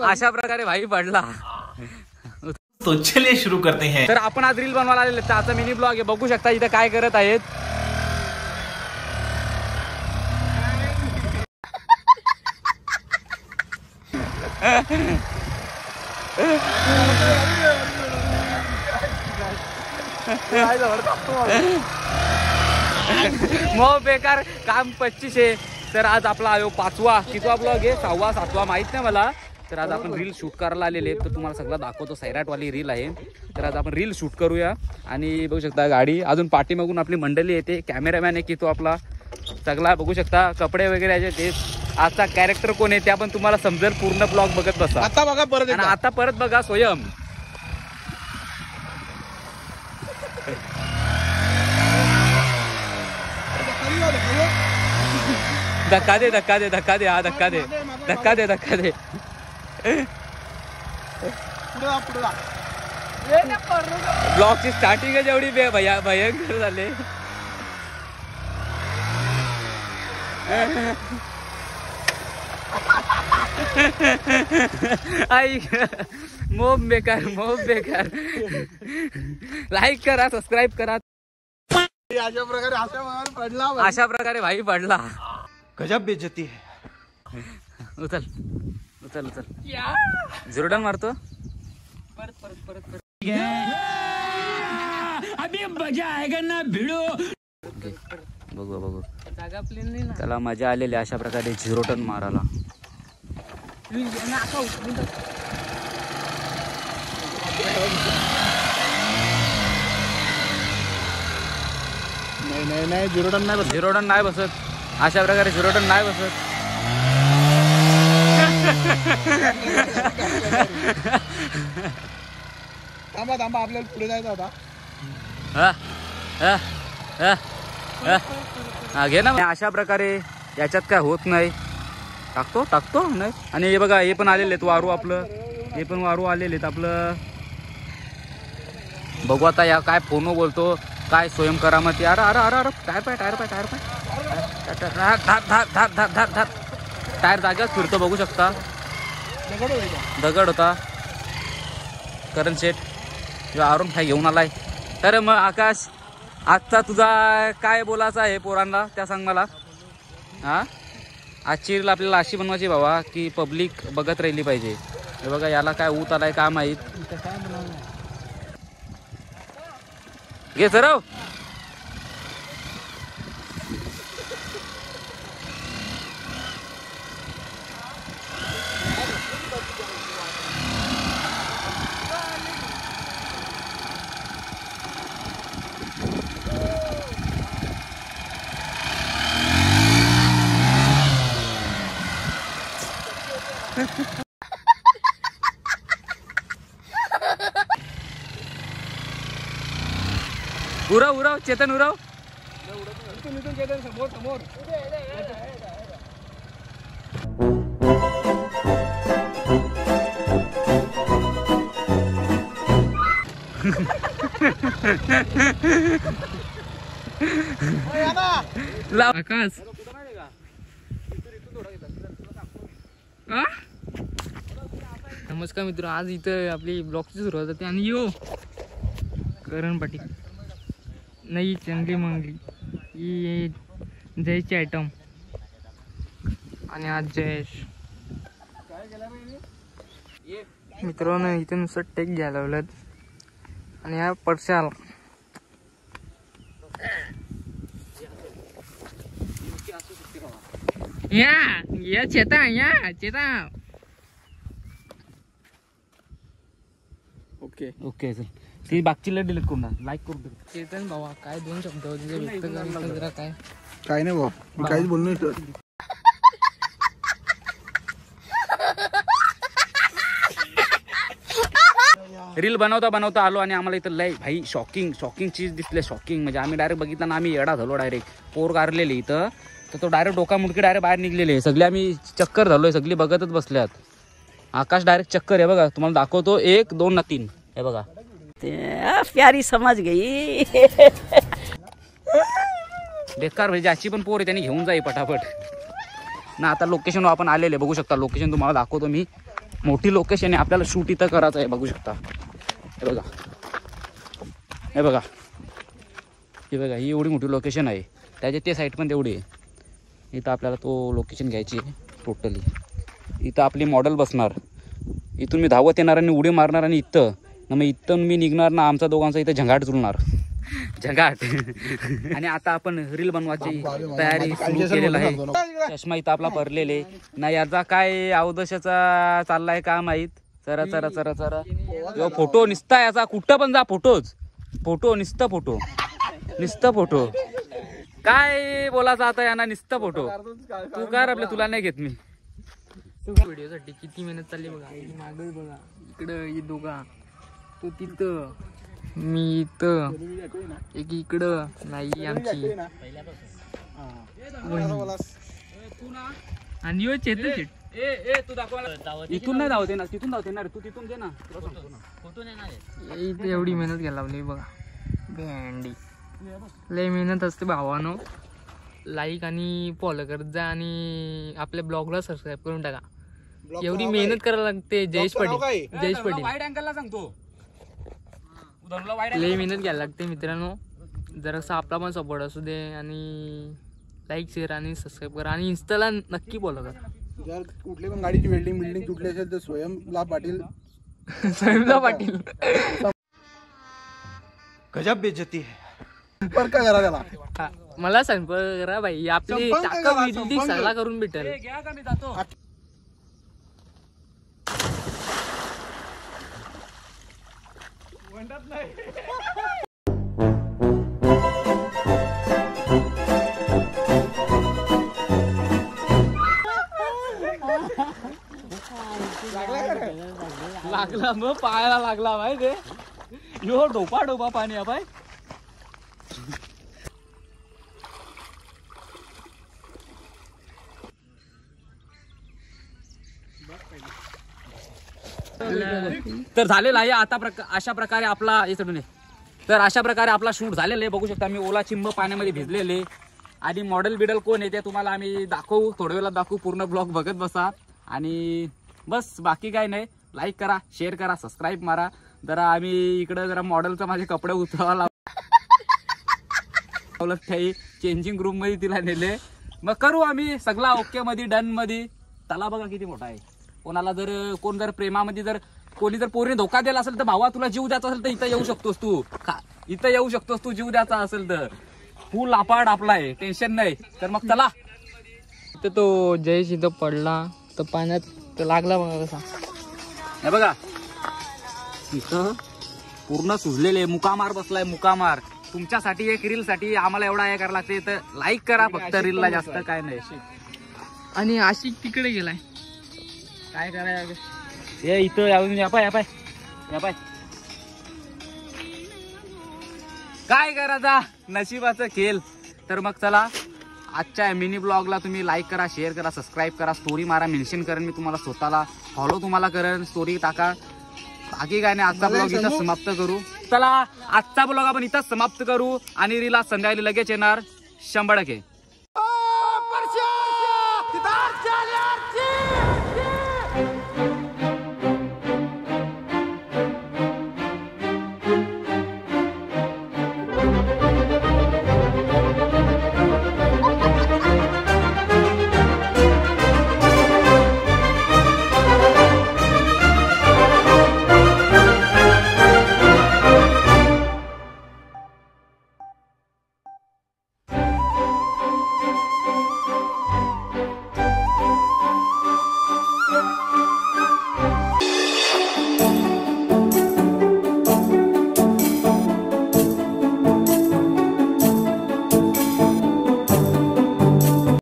अशा प्रकारे भाई पडला। तो चलिए शुरू करते हैं। तर आपण आज रील बनवायला आलेले, तर आता मिनी ब्लॉग आहे, बघू शकता इथं काय करत आहेत। मग बेकार काम 25 आहे। तर आज आपला आयो 5वा कितवा ब्लॉग आहे, 6वा 7वा माहित नाही मला। तर आज आपण रील शूट करायला आलेले, तर तुम्हाला सगळं दाखवतो। सैराटवाली रील आहे, तर आज आपण रील शूट करूया। आणि बघू शकता गाडी अजून पाठीमागून आपली मंडळी येते, कॅमेरामॅन आहे की तो आपला सगळा बघू शकता, कपडे वगैरे आहे ते। आजचा कॅरेक्टर कोण आहे ते आपण तुम्हाला समजेल, पूर्ण ब्लॉग बघत बसा। आता बघा परत, आणि आता परत बघा स्वयं। धक्का दे धक्का दे धक्का दे, हा धक्का दे धक्का दे धक्का दे। ब्लॉगची स्टार्टिंग आहे जेवढी भयंकर झाले। आई मोब बेकार लाईक करा, सबस्क्राईब करा। अशा प्रकारे भाई पडला। गजब बेइज्जती है। उचल उचल उचल, झुरडन मारतो परत परत परत परत। अभी मजा आएगा ना भिडो। बघू बघू, जागा प्लेन नाही ना, त्याला मजा आलेली अशा प्रकारे झिरोटन मारायला। नाही झिरोटन नाही बसत, झिरोटन नाही बसत, अशा प्रकारे झिरोटन नाही बसत। थांबा थांबा, आपल्याला पुढे जायचं आता। घे ना। अशा प्रकारे याच्यात काय होत नाही, टाकतो टाकतो नाही। आणि हे बघा, हे पण आलेले आहेत वारू, आपलं हे पण वारू आलेले आहेत आपलं। बघू आता या काय फोन बोलतो, काय स्वयं करामती। अरे अरे अरे अरे, टायर पाय टायर पाय टायर पाय, टायर जाग्याच फिरतो, बघू शकता। दगड होता करण शेठ, आरून काय घेऊन आलाय। तर मग आकाश, आजचा तुझा काय बोलायचा आहे पोरांना, त्या सांग मला। हा, आजची रील आपल्याला अशी बनवायची बाबा की पब्लिक बघत राहिली पाहिजे। हे बघा, याला काय ऊत आलाय काय माहीत। घे सरव। उराव उराव चेतन उराव। समोर समोर आकाश। नमस्कार मित्र, आज इथं आपली ब्लॉगची सुरुवात होते। आणि यो करण पाटील नाही, चांगली मंगली ही जयची आयटम। आणि आज जयेश मित्रांनो इथे नुसतं टेक घ्यायला लावलं। आणि या पडशाल या चेता या चेता। ओके ओके, चल ती बागची लट डिलीट करून लाईक करून दे। चेतन भावा, काय दोन शब्द व्यक्त करायचं जरा। काय नाही भाऊ, मी काहीच बोललो नाही। रील बनवता बनवता आलो आणि आम्हाला इथं लय भाई शॉकिंग चीज दिसले। शॉकिंग म्हणजे आम्ही डायरेक्ट बघितलं ना, आम्ही येडा झालो डायरेक्ट। पोर गारलेली इथं, तर तो डायरेक्ट डोका मुडकी डायरेक्ट बाहेर निघलेले सगळे। आम्ही चक्कर झालोय, सगळी बघतच बसल्यात। आकाश डायरेक्ट चक्कर आहे बघा, तुम्हाला दाखवतो 1 2 3 हे बघा। प्यारी समझ गई। बेकार म्हणजे ज्याची पण पोर आहे त्यांनी घेऊन जाई पटापट ना. आता लोकेशन आपण आलेले बघू शकता. लोकेशन तुम्हाला दाखवतो मी. मोठी लोकेशन आहे. आपल्याला शूट इथं करायचं आहे. बघू शकता. हे बघा, हे बघा, हे बघा, ही एवढी मोठी लोकेशन आहे. त्याच्या ते साईड पण तेवढी आहे. इथं आपल्याला तो लोकेशन घ्यायची आहे टोटली. इथं आपली मॉडेल बसणार. इथून मी धावत येणार आणि उडी मारणार आणि इथं ना मग इथून मी निघणार ना. आमचा दोघांचा इथं झंगाट जुळणार. झंगाट. आणि आता आपण रील बनवायची तयारी सुरू केलेलं आहे. चष्मा इथं आपला भरलेले ना. याचा काय अवदशाचा चाललाय का माहीत. चरा चरा चरा चरा. यो फोटो निसता याचा. कुठं पण जा फोटोच फोटो. निसतं फोटो. निसतं फोटो. काय बोलायचं आता यांना. निसतं फोटो. तू काय आपल्या तुला नाही घेत मी. व्हिडिओ साठी किती मेहनत चालली बघा. मागे बघा. इकडं ही दोघा. तो तिथं. मी इथं. एक इकडं. नाही आमची. आणि यो चेत तू दाखवा. इथून नाही धावते ना. तिथून धावते ना. तू तिथून दे ना. इथे एवढी मेहनत घ्यायला लावली बघा. भेंडी लय मेहनत असते भावानो. लाईक आणि फॉलो करत जा आणि आपल्या ब्लॉगला सबस्क्राईब करून टाका. एवढी मेहनत करायला लागते. जयेश पाटील. जयेश पाटील वाईड अँगलला सांगतो. लय मेहनत घ्यायला लागते मित्रांनो. जरासा आपला पण सपोर्ट असू दे आणि लाईक शेअर आणि सबस्क्राईब करा आणि इन्स्टाला नक्की फॉलो करा. जर कुठली पण गाडीची बिल्डिंग तुटली असेल तर स्वयंला पाटील. स्वयंला पाटील. गजब बेइज्जती है. संपर्क करा त्याला. हा, मला संपर्क करा भाई. आपली संपर्क टाका करा, बिल्डिंग संपर्क. सगळा करून भेटेल. घ्या का मी जातो. लागला मग पायाला लागला भाई. ते यो डोपा डोपा पाणी आहे भाई. तर झालेला आहे आता अशा प्रकारे आपला तर अशा प्रकारे आपला शूट झालेला आहे. बघू शकता मी ओला चिंब पाण्यामध्ये भिजलेले. आणि मॉडेल बिडल कोण आहे ते तुम्हाला आम्ही दाखवू. थोड्या वेळात दाखवू. पूर्ण ब्लॉग बघत बसा. आणि बस बाकी काय नाही. लाईक करा, शेअर करा, सबस्क्राईब मारा. जरा आम्ही इकडं जरा मॉडेलचा माझे कपडे उतरावा लावलं. चेंजिंग रूम मध्ये तिला नेले. मग करू आम्ही सगळा ओके मध्ये डन मध्ये. तला बघा किती मोठा आहे. कोणाला जर कोण जर प्रेमामध्ये जर कोणी जर पोरीने धोका दिला असेल तर भावा तुला जीव द्यायचा असेल तर इथं येऊ शकतोस तू. इथं येऊ शकतोस तू जीव द्यायचा असेल तर. फुल अपार्ट आपला आहे. टेन्शन नाही. तर मग चला. तर तो जयेश इथं पडला तर पाण्यात लागला बघा कसा. हे बघा इथं पूर्ण सुजलेले. मुकामार बसलाय. मुकामार. तुमच्यासाठी एक रील साठी आम्हाला एवढा हे करायला लागते. तर लाईक करा फक्त. रीलला जास्त काय नाही. आणि आशिक तिकडे गेलाय. काय करायचं हे इथं या पाय काय करायचा. नशिबाचं खेळ. तर मग चला आजच्या मिनी ब्लॉगला तुम्ही लाईक करा, शेअर करा, सबस्क्राईब करा, स्टोरी मारा, मेन्शन करेन मी तुम्हाला स्वतःला. फॉलो तुम्हाला करेन. स्टोरी टाका. बाकी काय नाही. आजचा ब्लॉग इथं समाप्त करू. चला आजचा ब्लॉग आपण इथंच समाप्त करू. आणि रील आज संध्याकाळी लगेच येणार 100%.